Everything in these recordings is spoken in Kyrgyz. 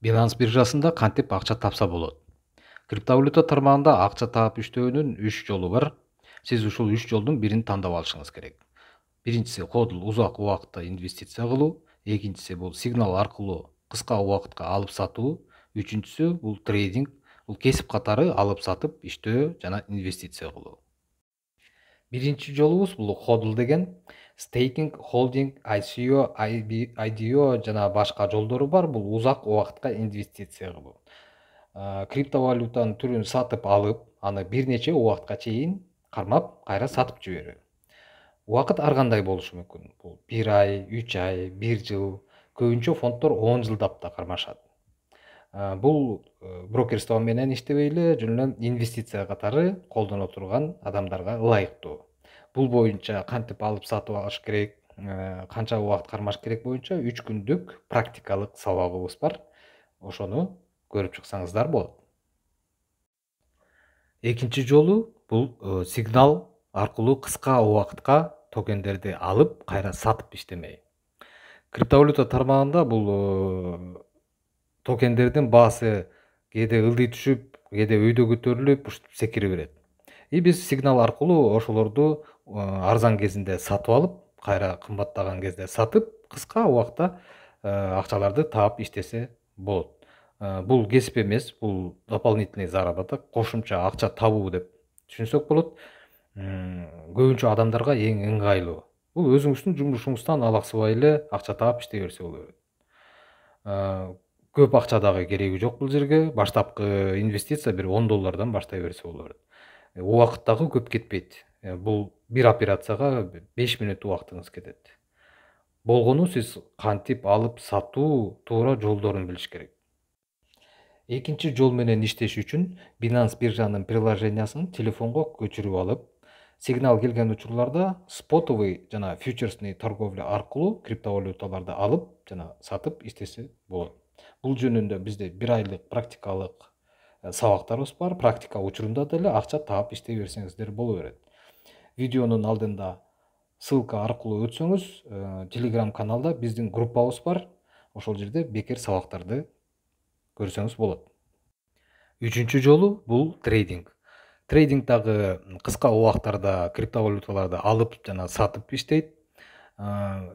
Binance биржасында кантип акча тапса болот? Криптовалюта тармагында акча таап иштөөнүн 3 жолу бар. Сиз ушул 3 жолдун бирин тандап алышыңыз керек. Биринчиси кодул узак убакытта инвестиция кылуу, экинчиси бул сигнал аркылуу кыска убакытка алып сатуу, үчүнчүсү бул трейдинг, бул кесип катары алып сатып иштөө жана инвестиция кылуу. Биринчи жолубуз бул hodl деген стейкинг, холдинг, ICO, IDO жана башка жолдору бар. Бул узак убакытка инвестиция кылуу. Криптовалютанын түрүн сатып алып, аны бир нече убакытка чейин кармап, кайра сатып жиберүү. Убакыт ар кандай болушу мүмкүн. Бул 1 ай, 3 ай, 1 жыл, көбүнчө фонддор 10 жылдап да кармашат. Бул брокерство менен иштебей эле жөн эле инвестиция катары колдоно турган адамдарга ылайыктуу. Бул боюнча кантип алып сатып алыш керек, канча убакыт кармаш керек боюнча 3 күндүк практикалык сабагыбыз бар. Ошону көрүп чыксаңыздар болот. Экинчи жолу бул сигнал аркылуу кыска убакытка токендерди алып, кайра сатып иштемей. Криптовалюта тармагында бул токендердин баасы кээде ылдый түшүп, кээде өйдө көтөрүлүп, ушинтип секире берет. Биз сигнал аркылуу ошолорду арзан кезинде сатып алып, кайра кымбаттаган кезде сатып, кыска убакытта акчаларды таап иштесе болот. Бул кесип эмес, бул дополнительный заработок, кошумча акча табуу деп түшүнсөк болот. Көбүнчө адамдарга эң ыңгайлуу. Бул өзүңүздүн жумушуңуздан алаксыбай эле акча таап иштей берсе боло берет. Көп акча дагы кереги жок бул жерге. Баштапкы инвестиция бир $10 баштай берсе боло берет. Убакыт дагы көп кетпейт. Бул бир операцияга 5 мүнөт убактыңыз кетет. Болгону сиз кантип алып сатуу туура жолдорун билиш керек. Экинчи жол менен иштеш үчүн Binance биржанын приложениясын телефонго көчүрүп алып, сигнал келген учурларда спотовый жана фьючерсный торговля аркылуу криптовалюталарды алып жана сатып иштесе болот. Бул жөнүндө бизде 1 айлык практикалык сабактарыбыз бар. Практика учурунда деле акча таап иштей берсеңиздер боло берет. Видеонун алдында ссылка аркылуу өтсөңүз, Telegram каналда биздин группабыз бар. Ошол жерде бекер сабактарды көрсөңүз болот. Үчүнчү жолу бул трейдинг. Трейдинг дагы кыска убакыттарда криптовалюталарды алып жана сатып иштейт.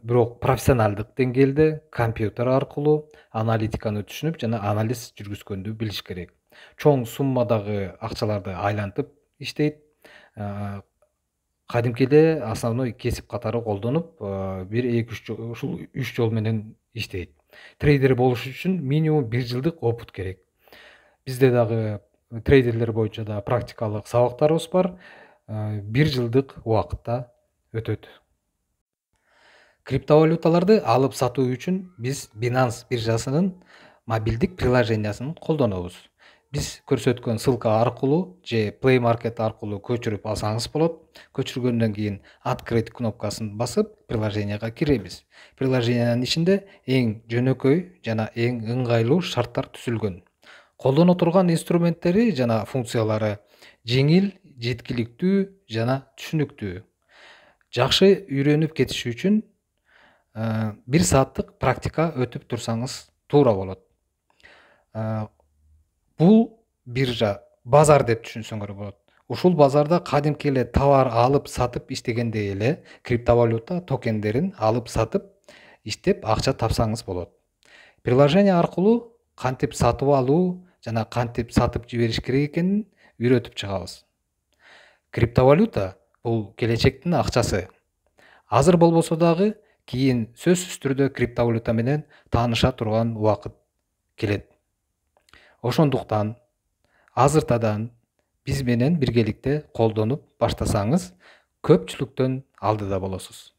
Бирок профессионалдык деңгээлде компьютер аркылуу аналитиканы түшүнүп жана анализ жүргүзгөндү билиш керек. Чоң суммадагы акчаларды айлантып иштейт. Кадимки эле основной кесип катары колдонуп, 1-2-3 жол менен иштейт. Трейдер болуш үчүн минимум 1 жылдык опыт керек. Бизде дагы трейдерлер боюнча да практикалык сабактарыбыз бар. 1 жылдык убакытта өтөт. Криптовалюталарды алып сатуу үчүн биз Binance биржасынын мобилдик приложениясын колдонобуз. Биз көрсөткөн ссылка аркылуу же Play Market аркылуу көчүрүп алсаңыз болот. Көчүргөндөн кийин Открыть кнопкасын басып, приложенияга киребиз. Приложениянын ичинде эң жөнөкөй жана эң ыңгайлуу шарттар түзүлгөн. Колдоно турган инструменттери жана функциялары жеңил, жеткиликтүү жана түшүнүктүү. Жакшы үйрөнүп кетиш үчүн 1 сааттык практика өтүп турсаңыз туура болот. Бул биржа базар деп түшүнсөңөр болот. Ушул базарда кадимки эле товар алып сатып иштегендей эле криптовалюта токендерин алып сатып иштеп акча тапсаңыз болот. Приложение аркылуу кантип сатып алуу жана кантип сатып жибериш керек экенин үйрөтүп чыгабыз. Криптовалюта бул келечектин акчасы. Азыр болбосо дагы кийин сөзсүз түрдө криптовалюта менен тааныша турган убакыт келет. Ошондуктан азыртадан биз менен биргеликте колдонуп баштасаңыз, көпчүлүктөн алдыда болосуз.